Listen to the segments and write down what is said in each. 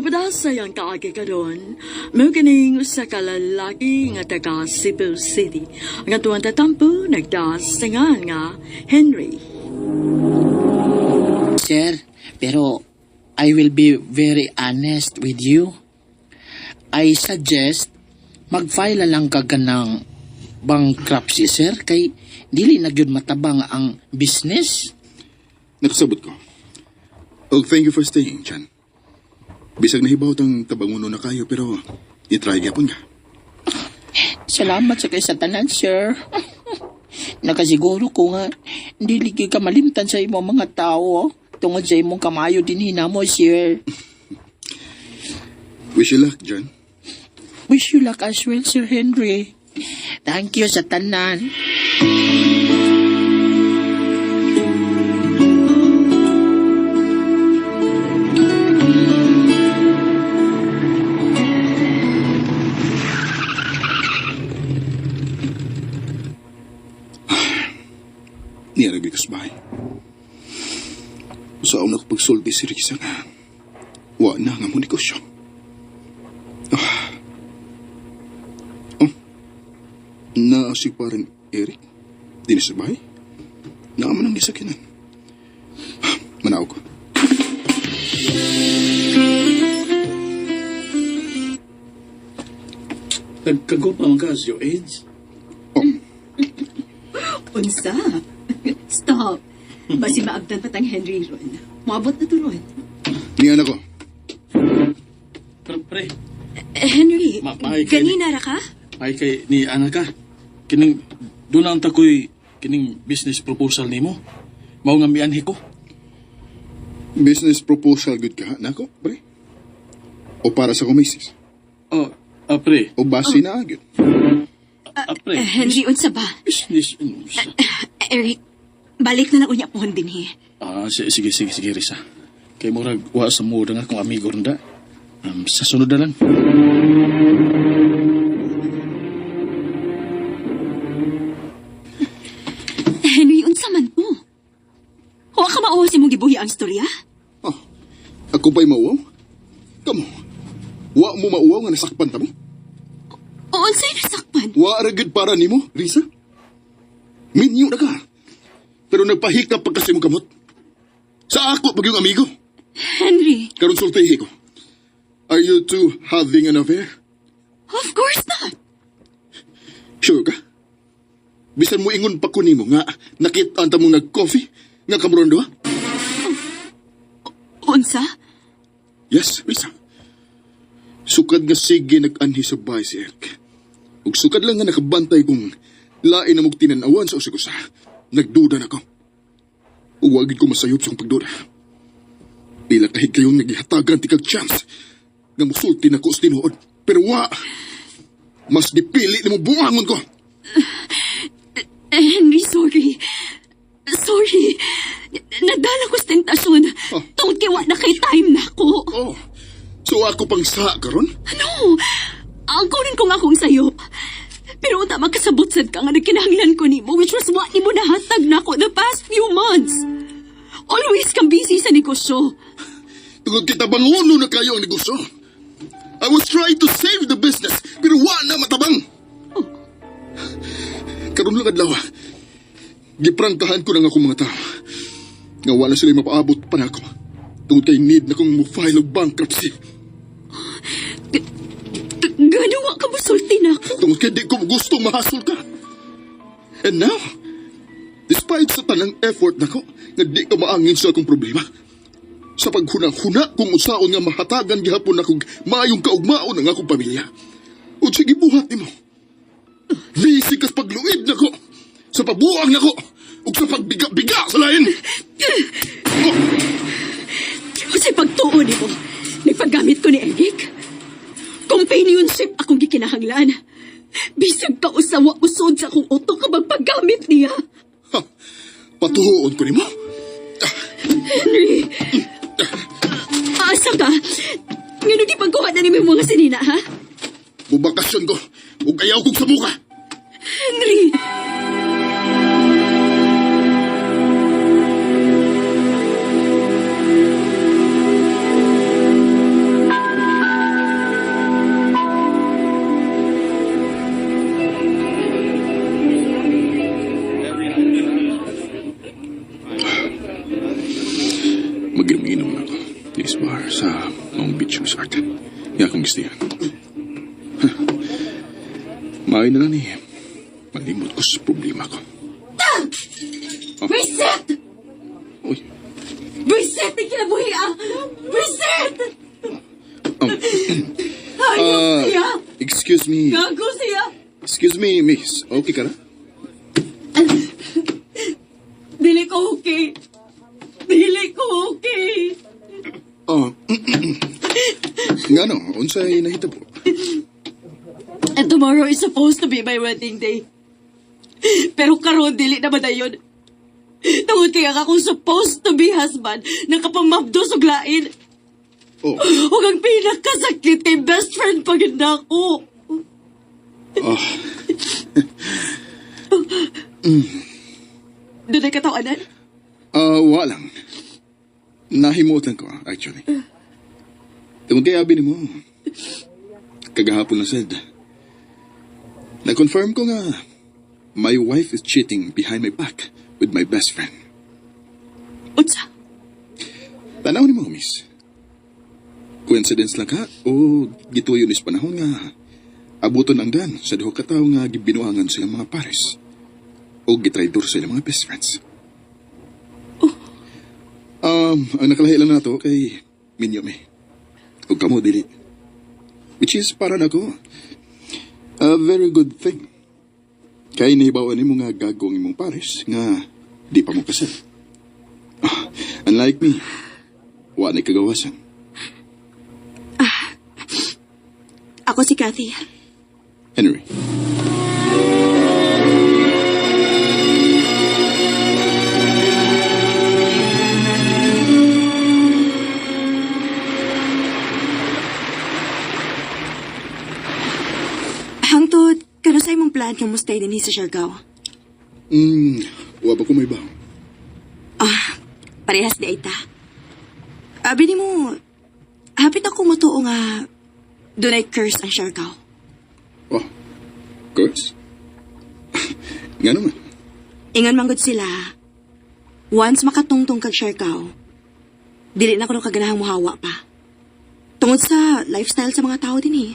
Napadasay ang kaagi karon, mo kining usa ka lalaki nga taga Cebu City. Ang atuang tatampo nagdasingan nga Henry. Sir, pero I will be very honest with you. I suggest mag-file lang ka ng bankruptcy, sir, kay dili na gyud matabang ang business. Nakasabot ko. Oh, thank you for staying, Chan. Bisag nahibaw tang tabanguno na kayo, pero itry gyapon ka. Salamat sa kay sa tanan, sir. Nakasiguro ko nga dili gyud ka malimtan sa imong mga tao tungod sa imong kamayo dinhina mo, sir. Wish you luck, John. Wish you luck as well, Sir Henry. Thank you sa tanan. Niyaragay kas bahay. Saan ako pagsulti si Risa nga. Wa na nga mo negosyo. Na si parang Eric. Di na sa bahay. Naaman ang gisakinan. Manaw ko. Nagkago pa mga kasyo, AIDS? Unsa? Stop. Basi maabdan patang Henry ron. Moabot na turon. Niyan ako. Pero pre, Henry, Maay kay- ganina ra ka? ay kay ni ana ka. Kining, doon ang takoy, kining business proposal nimo. Mao nga mianhi ko. Business proposal good ka, nako, pre? O para sa komisis? Oh, pre, O base na agad? pre. Henry, unsa ba? Business, Eric, balik na lang unya pohon din he. sige, Risa. Kay murag, wa sa muda nga kong amigo ronda. Sa sunod na lang. Henry, unsa man po? Huwag ka mauho si mong gibuhi ang storya? Ah, ako ba'y mauwaw? Kamo, wa mo mauwaw nga nasakpan ta mo? O unsay nasakpan? Wa aragid para nimo, Risa? Minyo na ka. Pero nagpahikap pa kasi mong kamot. Sa ako pag yung amigo. Henry, Karon sultihi ko. Are you two having an affair? of course not. Sure ka? Bisan mo ingon pa ko nimo nga nakita ta mong nag-coffee nga kamuron duha? Unsa? Yes, Risa. Sukad nga sige nag-anhi sa bahay si Eric. Ug sukad lang nga nakabantay kung lain na mong tinanawan sa usigusa. Nagduda na ko. Uwagid ko masayop sa pagduda. Pila kahit kayong nagihatagan ti kag chance nga musulti na ko sa tinuod. Pero wa, mas dipili ni mo buangon ko. Henry, sorry. Sorry. Nadala ko sa tentasyon. Oh. Tungod kay wa na kay time na ko. Oh, so ako pang sa karon? Ano? Ang kunin ko nga kung sayo. Pero unta makasabot sad ka nga nagkinahanglan ko nimo, which was what nimo nahatag na ko the past few months. Always kang busy sa negosyo. Tungod kita banguno na kayo ang negosyo. I was trying to save the business, pero wa na matabang. Karon lang adlaw. Giprangkahan ko ng akong mga tao. Nga wala sila mapaabot pa na ako. Tungod kay need na kong mo-file of bankruptcy. Ganawa ka musulti na ako. Tungod kay di ko gustong mahasol ka. And now, despite sa tanang effort na ko, nga di ka maangin sa akong problema, sa paghuna-huna kung usaon nga mahatagan gihapon akong maayong kaugmaon ng akong pamilya. O sige buhat ni mo. Busy kas pagluid na ko, sa pabuang na ko, o sa pagbiga-biga sa lain. Kasi pagtuon nimo, nagpagamit ko ni Eric. Companionship akong gikinahanglan. Bisag ka usawa usod sa akong utok ka magpagamit niya. Ha, patuhoon ko ni mo. Henry! Asa ka? Ngayon di pagkuha na ni mo mga sinina, ha? Bubakasyon ko, o kayaw kong sa muka. Henry! This bar sa Long Beach Resort. Nga akong gusto yan. Maayon na lang ni. Malimot ko sa problema ko. Reset! Uy, Reset! Ikinabuhi ah! Reset! excuse me. Gago siya! Excuse me, miss. Okay ka na? Dili ko okay. Dili ko okay. Nga no, unsay nahita po. And tomorrow is supposed to be my wedding day. Pero karon dili na ba dayon? Tungod kaya akong supposed to be husband na kapamabdos og lain. Oh, Huwag ang pinakasakit kay best friend paganda ko. Doon ay katawanan? walang. Nahimutan ko, actually. Tungod kaya abin mo. Kagahapon lang said. Na-confirm ko nga, my wife is cheating behind my back with my best friend. Unsa? Tanaw ni mo, miss. Coincidence lang ka o gituyo nis panahon nga abuton ang dan sa duha ka tawo nga gibinuangan sa ilang mga pares o gitraidor sa ilang mga best friends. Ang nakalahi lang nato kay Minyo me. O kamo dili. Which is para nako a very good thing. Kay nahibawan ni mo nga gagawang imong pares nga di pa mo kasal. Unlike me, wa na kagawasan. Ako si Cathy. Henry. Hangtod, kano sa imong plan kung mustay din sa Siargao? Wa ba ko may baho? Parehas di ay ta. Abi ni mo, hapit ako matuo nga doon ay curse ang Siargao. Oh, curse? Nga naman. Ingon manggod sila, once makatungtong kag Siargao, dili na ko nung kaganahang muhawa pa. Tungod sa lifestyle sa mga tao din eh.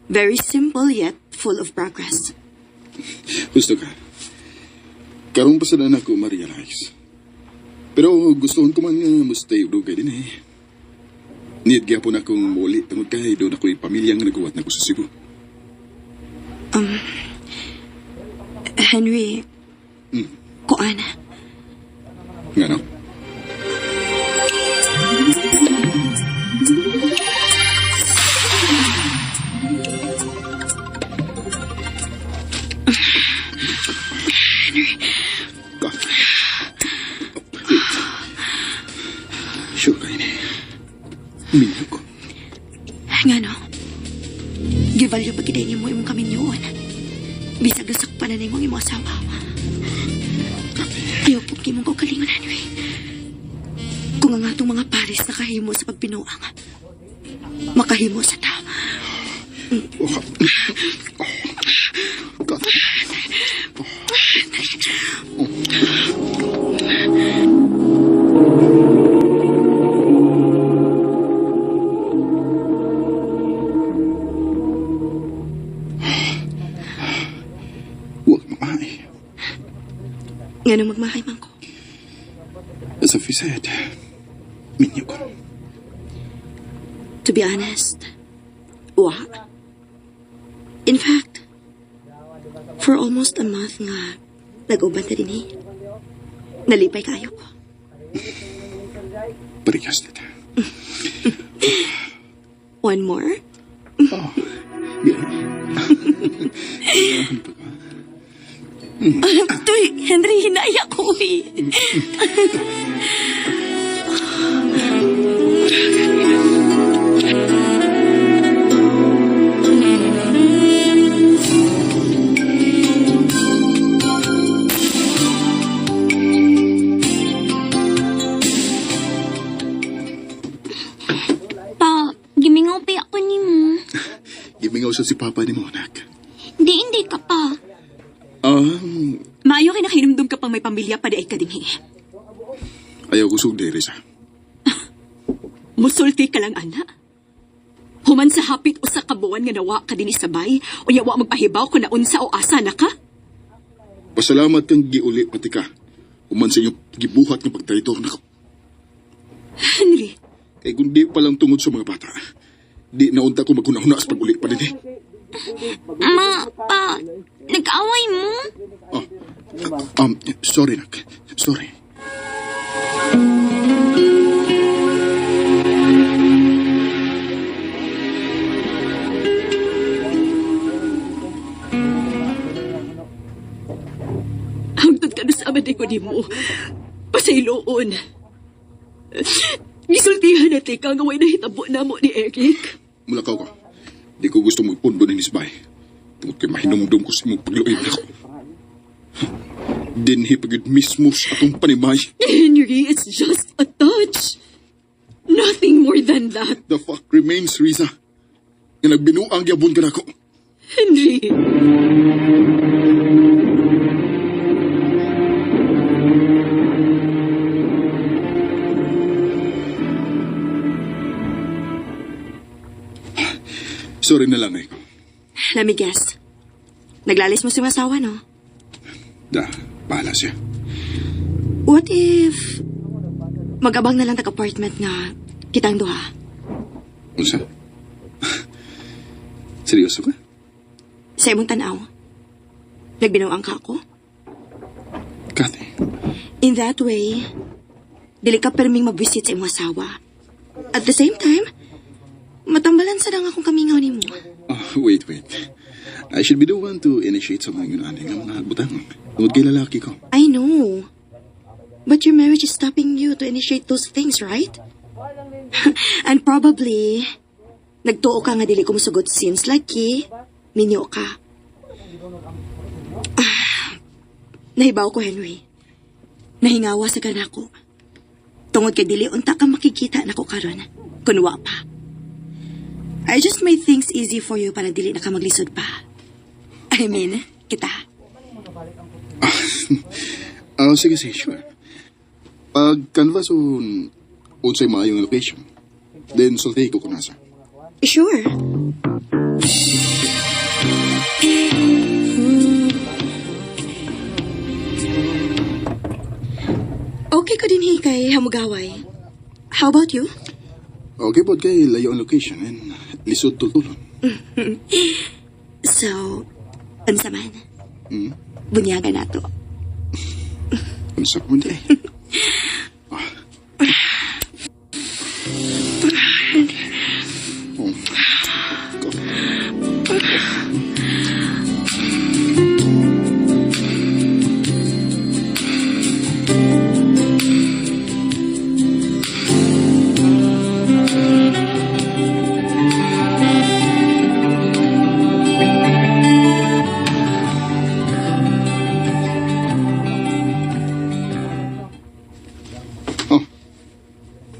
Very simple yet full of progress. Gusto ka. Karong pa sa na ako ma-realize. Pero gustuhon ko man nga mustay udugay din eh. Need gyapon akong muli tungod kay doon ako'y pamilyang nagawa na ko sa Cebu. Henry, kuan, Nga no? Ka. Sure kayo ni. Minyo ko. nga no, givalyo pag iday mo imong kaminyoon. Bisag nasakpan na imong imong asawa. Ayaw po kimong ko kalingon, Henry. Kung ang atong mga pares nakahimo sa pagpinuang, makahimo sa ta. Huwag mamahay. Nga nung magmahay man ko. As Sophie said, minyo ko. To be honest, wa. In fact, for almost a month nga, nag-uban na din eh. Nalipay kayo ko. Parehas nito. One more? Oh, yeah. Tuy, Henry, hinaya ko eh. Pa, gimingaw pa ako ni mo. Gimingaw sa si Papa ni mo, anak. Hindi ka pa. Maayo kay nakahinumdum ka pang may pamilya pa di ay kadinghi. Ayaw ko sugdi, Risa. Musulti ka lang, ana. Human sa hapit o sa kabuan nga nawa ka din isabay, o yawa magpahibaw kung naunsa o asa na ka. Pasalamat kang giuli pati ka. Human sa inyong gibuhat ng pagtraitor na ko. Henry, Kay kung di pa lang tungod sa mga bata, di naunta ko maghunahuna sa pag-uli pa din eh. Ma, pa, nag-away mo? Sorry nak. Sorry. hangtod ka na sa amaday ko di mo. Pasayloon. Gisultihan na tika nga way nahitabo na mo ni Eric. Mulakaw ka. Di ko gusto mong pundo ni Nisbay. Tungkol kay mahinumdum ko sa imong pagluoy na ko. Dinhi pagid mismo sa atong panimay. Henry, it's just a touch. Nothing more than that. The fact remains, Riza. Nga nagbinuang gyapon ka na ko. Henry. Sorry na lang eh. Let me guess. Naglalis mo si masawa, no? Bahala siya. What if mag-abang na lang tag-apartment nga kitang duha? Unsa? Seryoso ka? Sa imong tanaw. Nagbinuang ka ako? Kati. In that way, dili ka perming mag-visit sa imong asawa. At the same time, matambalan sa dang akong kamingaw ni mo. Wait. I should be the one to initiate sa mga yunani ng mga butang. Tungod kay lalaki ko. I know. But your marriage is stopping you to initiate those things, right? And probably, nagtuo ka nga dili ko musugot since laki, minyo ka. Nahibaw ko, Henry. Nahingawa sa kanako. Tungod kay dili unta ka makikita nako karon. Kunwa pa. I just made things easy for you para dili na ka maglisod pa. I mean, kita. Sige, sure. Pag canvas unsay maayong location, then sultay ko kung nasa. Sure. Okay ko din kay hamugaway. How about you? Okay po kay layo ang location and lisod tultulon. So, unsa man? Hmm? Bunyaga na to. Unsa ko man di? Oh. Go.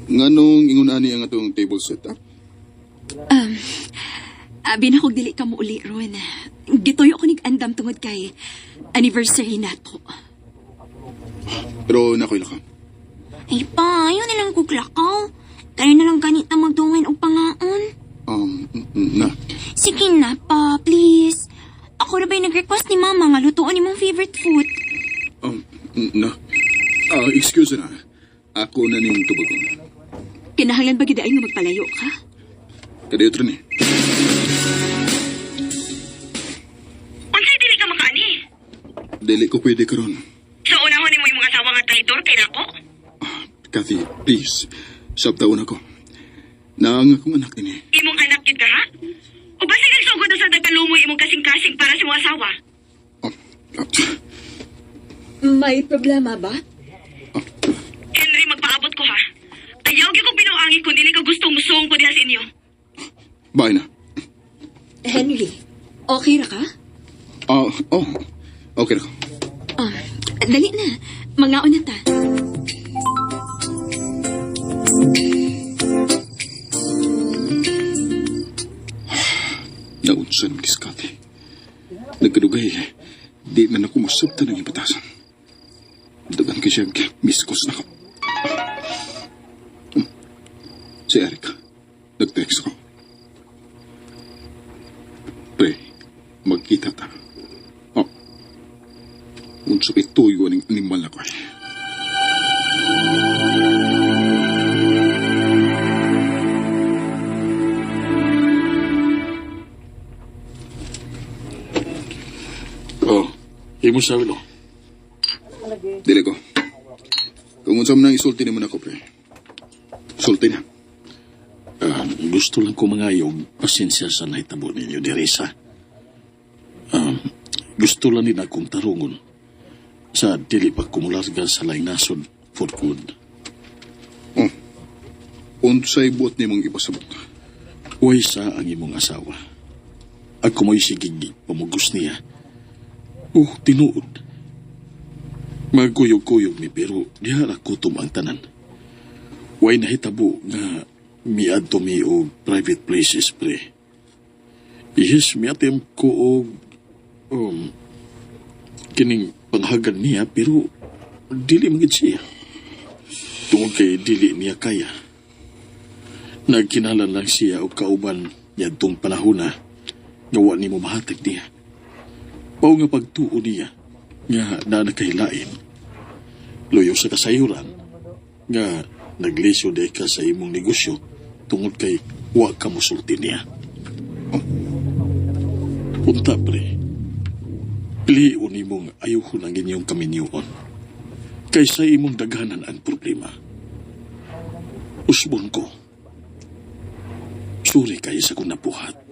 Nganong ingon ani ang atong table setup? Abi na kog dili ka mo uli ron. Gitoyo ko nig andam tungod kay anniversary nato. Pero nakoy lakang. Ay pa, ayaw na lang kuglakaw. Tayo na lang ganit na magdungin og pangaon. Na. Sige na pa, please. Ako na ba'y nag-request ni Mama nga lutuon ni mong favorite food? Na. Excuse na. Ako na ning tubagon. Kinahanglan ba gidaay nga magpalayo ka? Kadayot rin eh. Unsay dili ka makaani? Dili ko pwede karon. Sa unahon nimo imong asawa nga traitor kay nako? Kathy, please. Sabtaon ako. Naang akong anak ini. Imong anak gid ka ha? O basi nagsugod na sa dagkalumoy imong kasing-kasing para sa imong asawa? May problema ba? Henry, magpaabot ko ha. Ayaw gyud ko binuangi kung dili ka gustong musuong ko diha sa inyo. Bye na. Henry, okay ra ka? Okay na ko. Dali na. Mangaon na ta. Naunsan ang diskate. Nagkadugay, di man ako masabta ng impatasan. Dagan ka siyang miskos na ko. Si Eric. Nag-text ko. Pre, magkita ta. Oh. Unsa kay tuyo ning animal na ko eh. Oh, imo sa ulo. Dili ko. Kung unsa man nang isulti naman ako, pre. Sulti na. Gusto lang ko mangayog pasensya sa nahitabo ninyo, Deresa. Gusto lang din akong tarungon sa dili pagkumularga sa laing nasod for good. Oh. Unsay buot nimong ipasabot. Uy sa ang imong asawa. Ako mo'y sigig pamugos niya. Tinuod. Magkuyog-kuyog mi pero dihara kutom ang tanan. Way nahitabo nga miadto mi og private places, pre. Yes, miatem ko og kining panghagan niya pero dili magid siya. Tungod kay dili niya kaya. Nagkinalan lang siya og kauban niya tong panahon na nga ni mo mahatag niya. Pao nga pagtuo niya nga na nakahilain. Loyo sa kasayuran nga naglisyo day ka sa imong negosyo tungod kay wa ka musulti niya. Punta, pre. Piliun imong ayuhon ang inyong kaminyoon. Kaysa imong daghanan ang problema. Usbon ko. Suri kayo sa kong napuhat.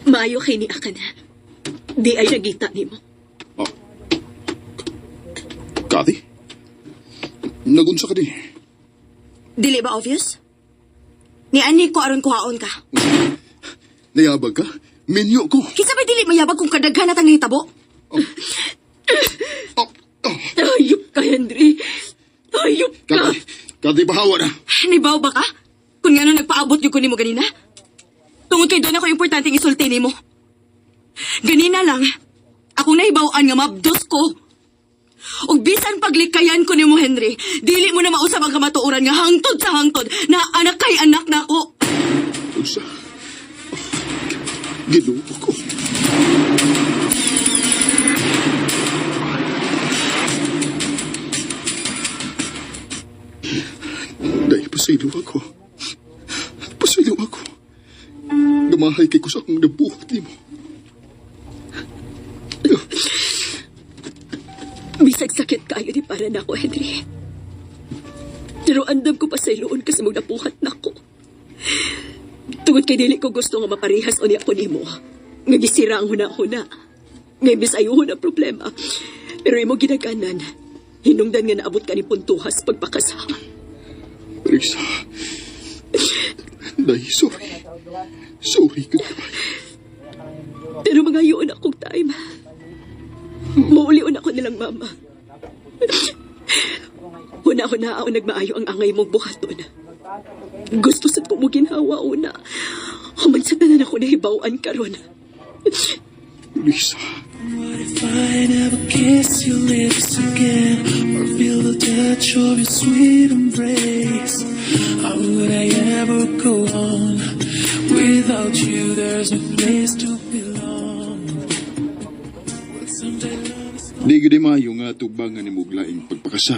Maayo kay ni Akan. Di ay nagita ni mo. Oh. Kati? Nagunsa ka din. Dili ba obvious? Ni ani ko aron kuhaon ka. Nayabag ka? Minyo ko. Kisa ba dili mayabag kung kadaghan na tang hitabo? Ayup ka, Henry. Ayup ka. Kati bahawa na. Nibaw ba ka? Kung nga nang nagpaabot yung kunin mo ganina? Tungod kay doon ako importanteng isulti ni mo. Ganina lang, akong naibawaan nga mabdos ko. Og bisan paglikayan ko ni mo, Henry, dili mo na mausap ang kamatuoran nga hangtod sa hangtod na anak kay anak na ako. Unsa? Ginuo ko. Dahil pasaylo ako. Pasaylo ako. Gamahay kay ko sa akong nabuhat ni mo. Bisag sakit kayo di para na ako, Henry. Pero andam ko pa sa iluon kasi magnapuhat na ako. Tungod kay dili ko gusto nga maparihas o niya ko ni mo. Nga gisira ang huna-huna. Ngay bisayuhon ang problema. Pero imo ginaganan. Hinungdan nga naabot ka ni puntuhas pagpakasa. Risa. Dahil sorry. Sorry ka naman. Pero mga yun akong time. Maulion ako nilang mama. Huna-huna ako nagmaayo ang angay mong buhaton. Gusto sa ko mo ginhawa una. Human sa tanan ako nahibawaan karon. Risa. What if I never kiss your lips again, or feel the touch of your sweet embrace? How would I ever go on? Without you, there's no place to belong. But someday love is Di gudi maayo nga tubangan ni muglaing pagpakasa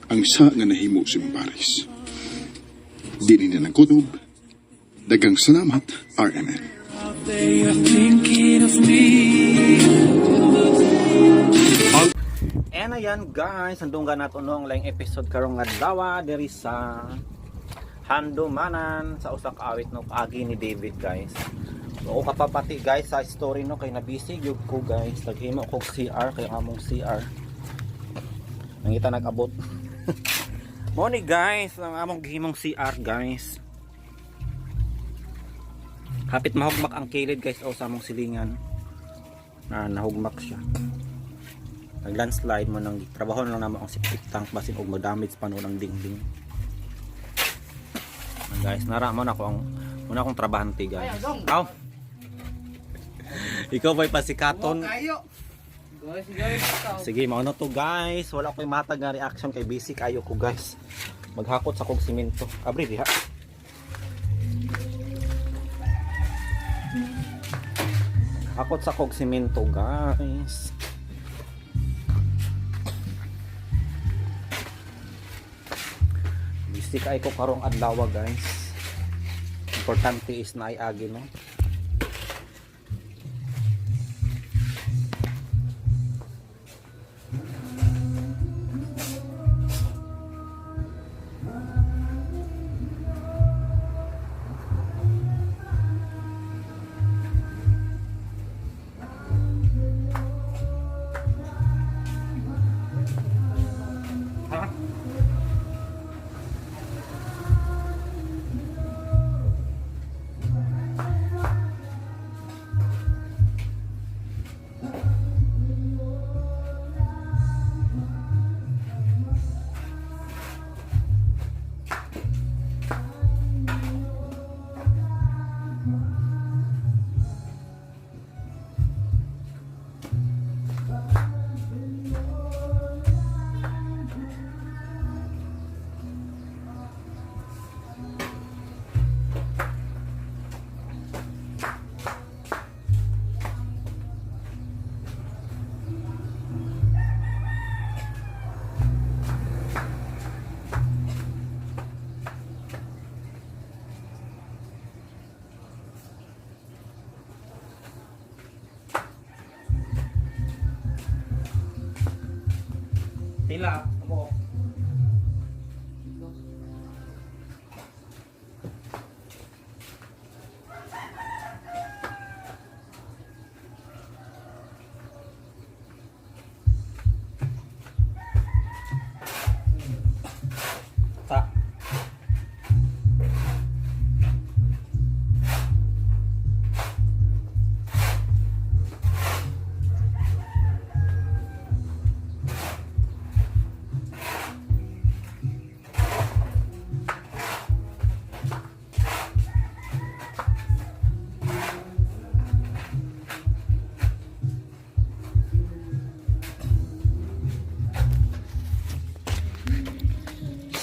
ang sa nga nahimo si Paris. Dili na ng kutob. Dagang salamat, RMN. out there, you're thinking of me. And ayan guys, handunggan nato nung laing episode karong adlaw diri sa Handumanan sa usak awit no agi ni David guys. So kapapati guys sa story no kay nabisig yug ko guys, naghimo ko CR kay among CR. Nangita nag-abot. Mo ni guys, ang among gihimong CR guys. Hapit mahugmak ang kilid guys o sa among silingan. Nahugmak siya. Nag landslide mo nang trabaho lang naman ang septic tank basin og ma-damage pa no ng dingding. Guys, nara mo na akong trabahante guys. Aw. Ikaw ba'y pasikaton? Sige, mauna to guys. Wala ko'y matag nga reaction kay busy kayo ko guys. Maghakot sa kong simento. Abri diha. Hakot sa kong simento guys. Busy kay ko karong adlaw guys. Importante is na ay agi no. Tila, mo. Ta.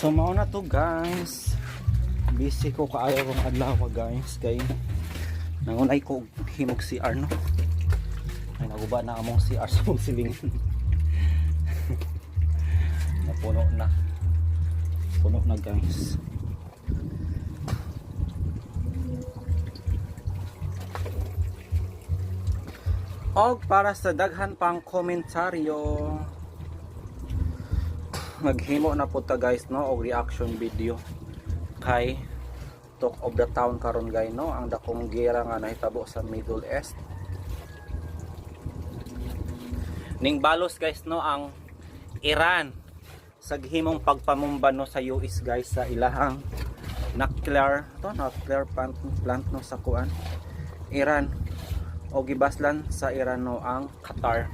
So mao na to guys. Busy ko kaayo kong adlaw guys kay nangunay ko himog CR no. Ay naguba na among CR sa mong silingin. Napuno na. Puno na guys. Og para sa daghan pang komentaryo, maghimo na po ta guys no og reaction video kay Talk of the Town karon guys no, ang dakong gera nga nahitabo sa Middle East. Ning balos guys no ang Iran sa gihimong pagpamumba no sa US guys sa ilahang nuclear plant no sa kuan Iran, o gibaslan sa Iran no ang Qatar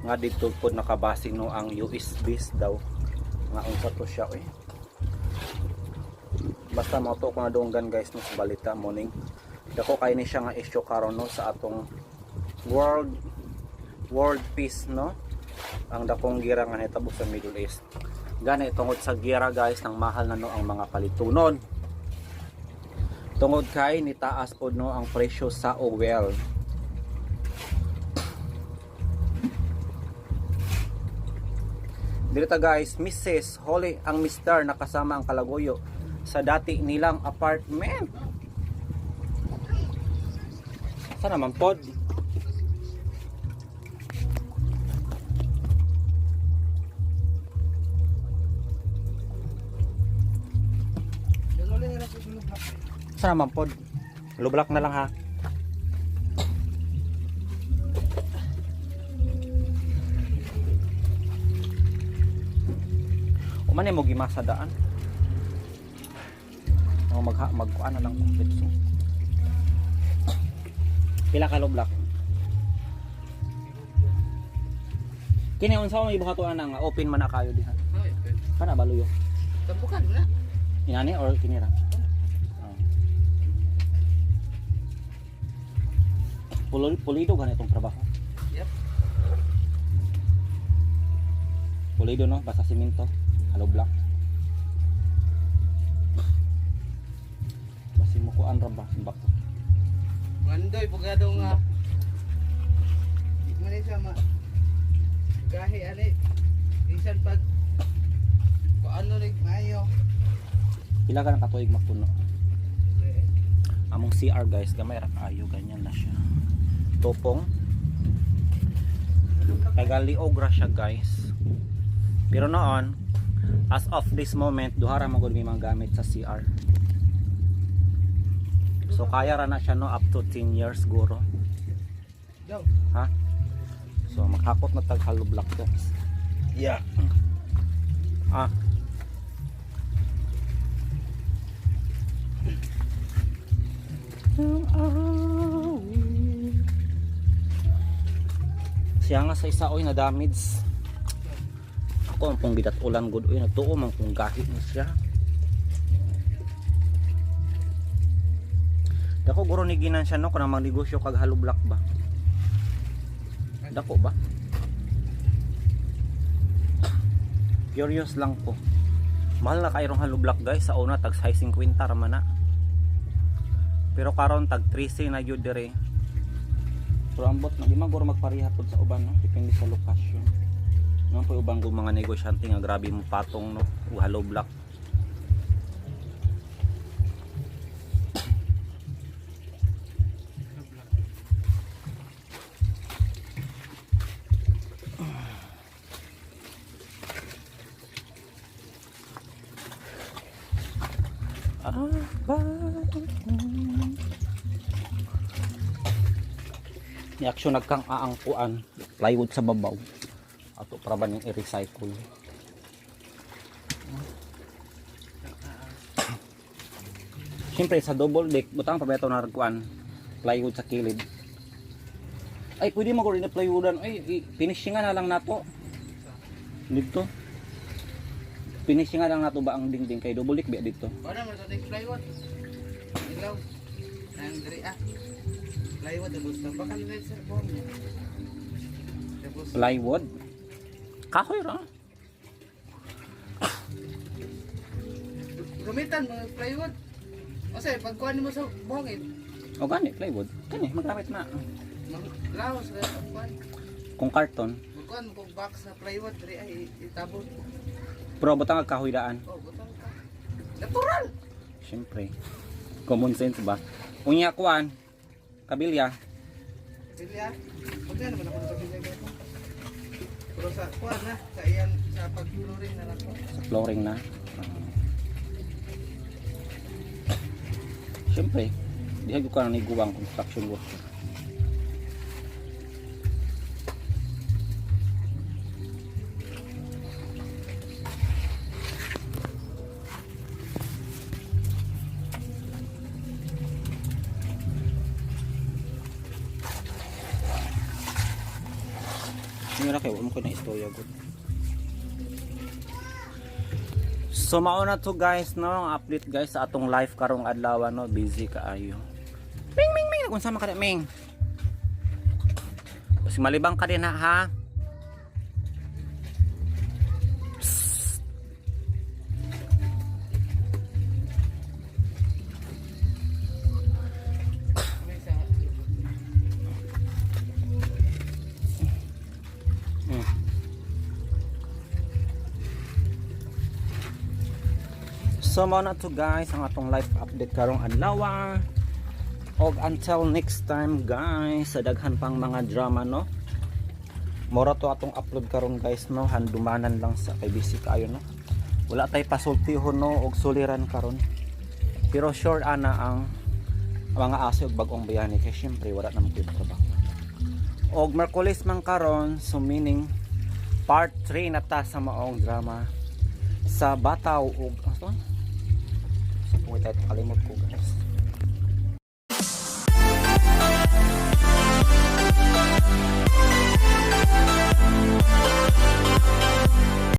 nga dito pod nakabase no ang US base daw nga unsa to siya basta mo to ko na dunggan guys no sa balita morning dako kay ni siya nga issue karon no sa atong world peace no, ang dakong gira nga nahitabo sa Middle East. Gani tungod sa gira guys nang mahal na no ang mga palitunon, tungod kay nitaas pod no ang presyo sa oil. Dito guys, Mrs. Holly ang Mr. nakasama ang kalagoyo sa dati nilang apartment. Saan naman pod? Saan naman pod? Lublak na lang ha. Mane mo gimasa daan. O magkuan na lang kompleto. Pila ka lublak? Kini unsa mo ibuhato ana nga open man na kayo diha. Kana baluyo. Tampukan na. Inani or kini ra? Pulido ganito itong trabaho. Yep. Pulido no, basta simento, hollow block. Basi mo kuan ra ba bako. Mandoy, pagado nga. Di man siya ma... Gahi, ani. Isan pag... Paano rin mayo. Pila ka ng katuig magpuno. Among CR guys, gamay ra kaayo ganyan na siya. Topong. Tagaliog ra siya guys. Pero noon, as of this moment, duhara mo gud may mga gamit sa CR. So kaya ra na siya no up to 10 years siguro. Daw. Ha? So maghakot na tag hollow block guys. Yeah. Ah. Siya nga sa isa oy na damage. Ako ang pong bidat ulan good oy nagtuo man kung gahi ni siya. Dako guro ni ginan siya no kanang magnegosyo kag hollow block ba. Dako ba? Curious lang ko. Mahal na kayrong hollow block guys, sa una tag 50 ra man na. Pero karon tag 13 na yun dire. Pero ambot na di maguro magpareha pod sa uban no, depende sa lokasyon. No po ubang go mga negosyante nga grabe mo patong no, o hollow block. Ni aksyon nagkang aangkuan plywood sa babaw ato para ba ning i-recycle. Siyempre sa double deck butang pa ba ito na kuan plywood sa kilid. Ay pwede mo ko rin na plywoodan ay finishingan na lang nato dito. Finishingan lang nato ba ang dingding kay double deck ba dito. Paano mo sa plywood? Ilaw. Nang diri plywood ang gusto. Baka nila sa buwan niya. Plywood? Kahoy ra. Gamitan mo plywood. O say, pagkuhan mo sa buhangin. O gani, plywood. Kani, magamit na. Laos sa buwan. Kung karton. Pagkuhan mo kung box sa plywood, diri ay itabon. Pero butang ang kahoy daan. Oh, butang ka. Natural! Siyempre. Common sense ba? Unya kuan. Kabilya. Bilya, huwag na naman ako nakabilya ko. Pero sa kuwan na, sa iyan, sa pag-flooring na lang ko. Sa flooring na. Siyempre. Diha ko ka na niguwang construction worker. Mira kayo, mo ko na istorya good. So mauna to guys no, ang update guys sa atong live karong adlaw no, busy kaayo. Ming ming ming, kung sama ka na ming. Kasi malibang ka din ha. So mao na to guys ang atong live update karong adlaw. Og until next time guys, sa daghan pang mga drama no. Mora to atong upload karon guys no, handumanan lang sa kay busy kaayo no. Wala tay pasultihon no og suliran karon. Pero sure ana ang mga aso og bag-ong bayani kay syempre wala na mo trabaho. Og Merkulis man karon, so meaning part 3 na ta sa maong drama sa Bataw og ano? Kung ito kalimot ko guys.